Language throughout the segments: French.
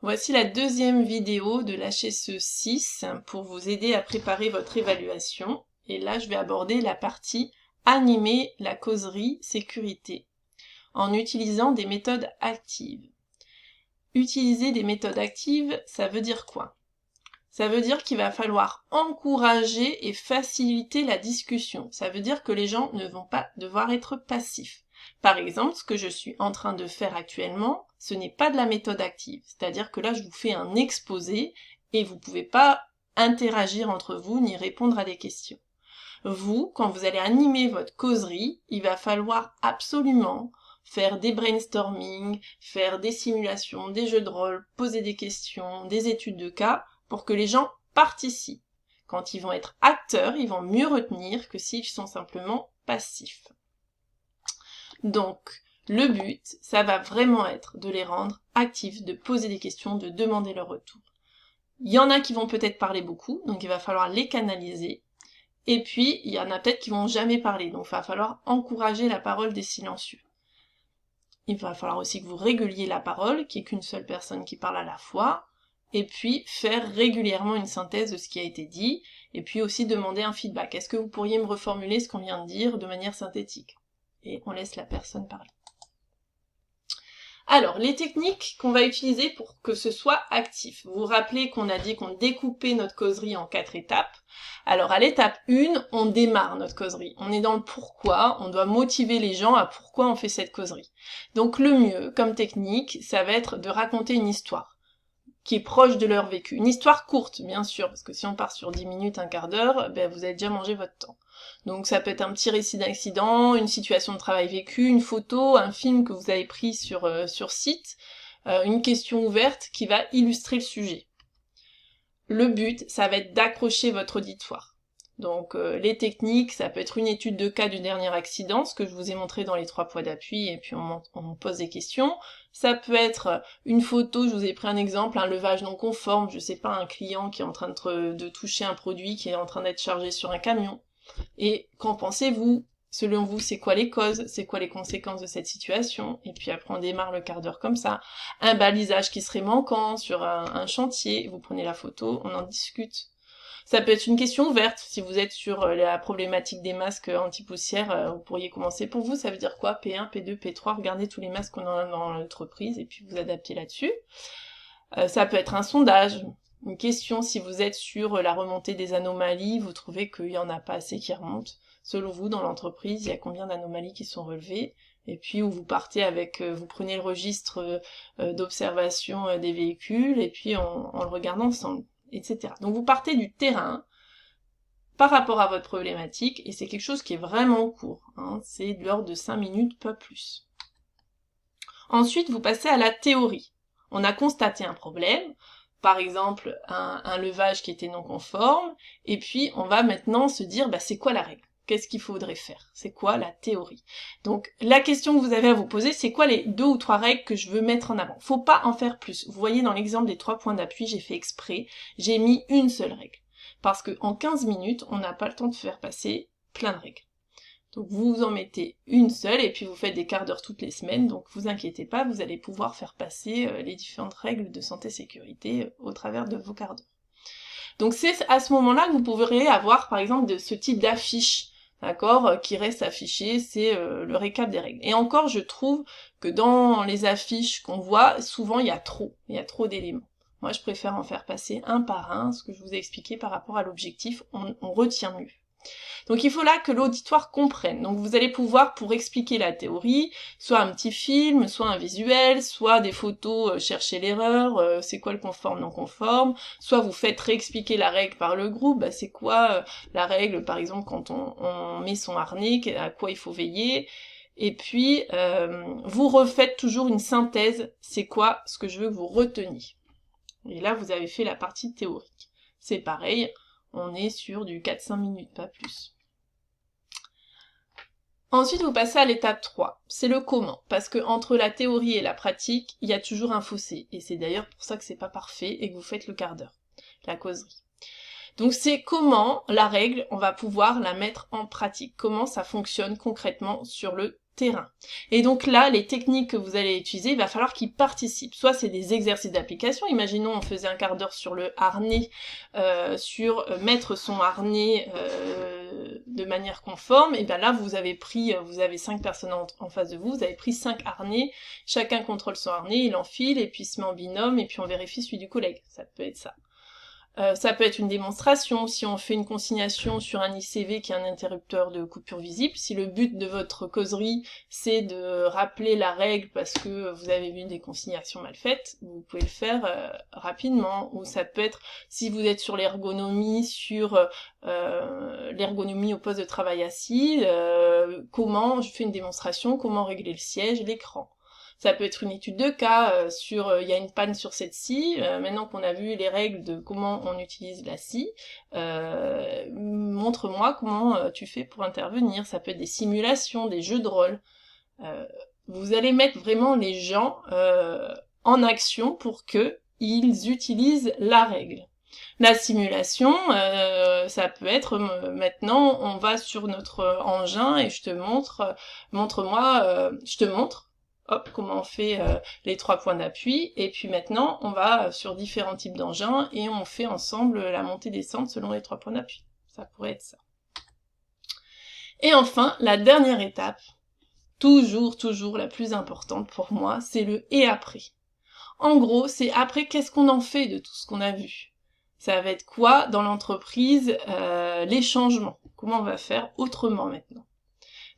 Voici la deuxième vidéo de l'HSE 6 pour vous aider à préparer votre évaluation. Et là, je vais aborder la partie animer la causerie sécurité en utilisant des méthodes actives. Utiliser des méthodes actives, ça veut dire quoi? Ça veut dire qu'il va falloir encourager et faciliter la discussion. Ça veut dire que les gens ne vont pas devoir être passifs. Par exemple, ce que je suis en train de faire actuellement, ce n'est pas de la méthode active. C'est-à-dire que là, je vous fais un exposé et vous ne pouvez pas interagir entre vous ni répondre à des questions. Vous, quand vous allez animer votre causerie, il va falloir absolument faire des brainstorming, faire des simulations, des jeux de rôle, poser des questions, des études de cas, pour que les gens participent. Quand ils vont être acteurs, ils vont mieux retenir que s'ils sont simplement passifs. Donc, le but, ça va vraiment être de les rendre actifs, de poser des questions, de demander leur retour. Il y en a qui vont peut-être parler beaucoup, donc il va falloir les canaliser. Et puis, il y en a peut-être qui vont jamais parler, donc il va falloir encourager la parole des silencieux. Il va falloir aussi que vous réguliez la parole, qu'il n'y ait qu'une seule personne qui parle à la fois, et puis faire régulièrement une synthèse de ce qui a été dit, et puis aussi demander un feedback. Est-ce que vous pourriez me reformuler ce qu'on vient de dire de manière synthétique? Et on laisse la personne parler. Alors, les techniques qu'on va utiliser pour que ce soit actif. Vous vous rappelez qu'on a dit qu'on découpait notre causerie en 4 étapes. Alors, à l'étape 1, on démarre notre causerie. On est dans le pourquoi, on doit motiver les gens à pourquoi on fait cette causerie. Donc, le mieux, comme technique, ça va être de raconter une histoire qui est proche de leur vécu. Une histoire courte, bien sûr, parce que si on part sur 10 minutes, un quart d'heure, ben vous avez déjà mangé votre temps. Donc ça peut être un petit récit d'accident, une situation de travail vécue, une photo, un film que vous avez pris sur site, une question ouverte qui va illustrer le sujet. Le but, ça va être d'accrocher votre auditoire. Donc les techniques, ça peut être une étude de cas du dernier accident, ce que je vous ai montré dans les 3 points d'appui, et puis on pose des questions. Ça peut être une photo, je vous ai pris un exemple, un levage non conforme, je sais pas, un client qui est en train de toucher un produit qui est en train d'être chargé sur un camion. Et qu'en pensez-vous? Selon vous, c'est quoi les causes? C'est quoi les conséquences de cette situation? Et puis après, on démarre le quart d'heure comme ça. Un balisage qui serait manquant sur un chantier, vous prenez la photo, on en discute. Ça peut être une question ouverte. Si vous êtes sur la problématique des masques anti-poussière, vous pourriez commencer. Pour vous, ça veut dire quoi? P1, P2, P3, regardez tous les masques qu'on a dans l'entreprise et puis vous adaptez là-dessus. Ça peut être un sondage. Une question, si vous êtes sur la remontée des anomalies, vous trouvez qu'il n'y en a pas assez qui remontent. Selon vous, dans l'entreprise, il y a combien d'anomalies qui sont relevées? Et puis où vous partez avec, vous prenez le registre d'observation des véhicules, et puis on le regarde ensemble, etc. Donc vous partez du terrain par rapport à votre problématique, et c'est quelque chose qui est vraiment court, hein, c'est de l'ordre de 5 minutes, pas plus. Ensuite, vous passez à la théorie. On a constaté un problème, par exemple un levage qui était non conforme, et puis on va maintenant se dire, c'est quoi la règle? Qu'est-ce qu'il faudrait faire? C'est quoi la théorie? Donc la question que vous avez à vous poser, c'est quoi les 2 ou 3 règles que je veux mettre en avant? Faut pas en faire plus. Vous voyez dans l'exemple des 3 points d'appui, j'ai fait exprès, j'ai mis une seule règle. Parce qu'en 15 minutes, on n'a pas le temps de faire passer plein de règles. Donc vous en mettez une seule et puis vous faites des quarts d'heure toutes les semaines, donc vous inquiétez pas, vous allez pouvoir faire passer les différentes règles de santé-sécurité au travers de vos quarts d'heure. Donc c'est à ce moment-là que vous pourrez avoir par exemple de ce type d'affiche, d'accord, qui reste affiché, c'est le récap des règles. Et encore, je trouve que dans les affiches qu'on voit, souvent il y a trop d'éléments. Moi je préfère en faire passer un par un, ce que je vous ai expliqué par rapport à l'objectif, on retient mieux. Donc il faut là que l'auditoire comprenne. Donc vous allez pouvoir, pour expliquer la théorie, soit un petit film, soit un visuel, soit des photos, chercher l'erreur, c'est quoi le conforme, non conforme, soit vous faites réexpliquer la règle par le groupe, c'est quoi la règle, par exemple, quand on met son harnais, à quoi il faut veiller, et puis vous refaites toujours une synthèse, c'est quoi ce que je veux que vous reteniez. Et là, vous avez fait la partie théorique. C'est pareil, on est sur du 4-5 minutes, pas plus. Ensuite, vous passez à l'étape 3, c'est le comment, parce que entre la théorie et la pratique, il y a toujours un fossé, et c'est d'ailleurs pour ça que c'est pas parfait et que vous faites le quart d'heure, la causerie. Donc c'est comment la règle, on va pouvoir la mettre en pratique, comment ça fonctionne concrètement sur le terrain. Et donc là, les techniques que vous allez utiliser, il va falloir qu'ils participent. Soit c'est des exercices d'application, imaginons on faisait un quart d'heure sur le harnais, sur mettre son harnais de manière conforme, et bien là vous avez 5 personnes en face de vous, vous avez pris 5 harnais, chacun contrôle son harnais, il enfile, et puis il se met en binôme, et puis on vérifie celui du collègue, ça peut être ça. Ça peut être une démonstration, si on fait une consignation sur un ICV qui est un interrupteur de coupure visible, si le but de votre causerie c'est de rappeler la règle parce que vous avez vu des consignations mal faites, vous pouvez le faire rapidement. Ou ça peut être, si vous êtes sur l'ergonomie, l'ergonomie au poste de travail assis, comment, je fais une démonstration, comment régler le siège, l'écran. Ça peut être une étude de cas il y a une panne sur cette scie, maintenant qu'on a vu les règles de comment on utilise la scie, montre-moi comment tu fais pour intervenir. Ça peut être des simulations, des jeux de rôle. Vous allez mettre vraiment les gens en action pour que ils utilisent la règle. La simulation, ça peut être maintenant on va sur notre engin et je te montre, je te montre. Hop, comment on fait les 3 points d'appui, et puis maintenant on va sur différents types d'engins et on fait ensemble la montée-descente selon les 3 points d'appui. Ça pourrait être ça. Et enfin, la dernière étape, toujours la plus importante pour moi, c'est le « et après ». En gros, c'est après, qu'est-ce qu'on en fait de tout ce qu'on a vu? Ça va être quoi dans l'entreprise, les changements? Comment on va faire autrement maintenant?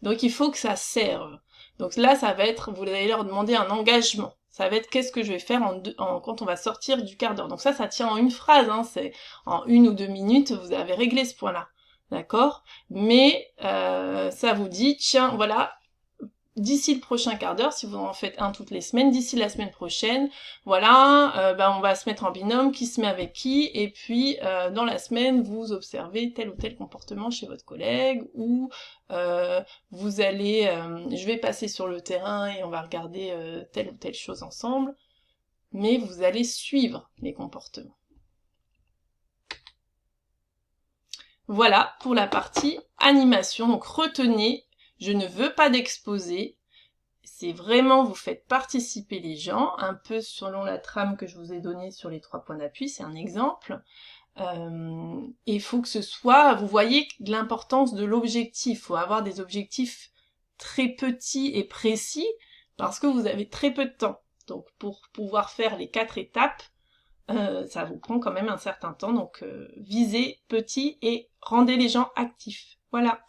Donc il faut que ça serve. Donc là, ça va être, vous allez leur demander un engagement. Ça va être qu'est-ce que je vais faire quand on va sortir du quart d'heure. Donc ça tient en une phrase, hein, c'est en 1 ou 2 minutes, vous avez réglé ce point-là. D'accord? Mais ça vous dit, tiens, voilà, d'ici le prochain quart d'heure, si vous en faites un toutes les semaines, d'ici la semaine prochaine, voilà, on va se mettre en binôme, qui se met avec qui, et puis dans la semaine, vous observez tel ou tel comportement chez votre collègue, ou vous allez, je vais passer sur le terrain et on va regarder telle ou telle chose ensemble, mais vous allez suivre les comportements. Voilà pour la partie animation, donc retenez, je ne veux pas d'exposé, c'est vraiment, vous faites participer les gens, un peu selon la trame que je vous ai donnée sur les 3 points d'appui, c'est un exemple. Et il faut que ce soit, vous voyez l'importance de l'objectif, il faut avoir des objectifs très petits et précis, parce que vous avez très peu de temps. Donc pour pouvoir faire les 4 étapes, ça vous prend quand même un certain temps, donc visez petit et rendez les gens actifs. Voilà.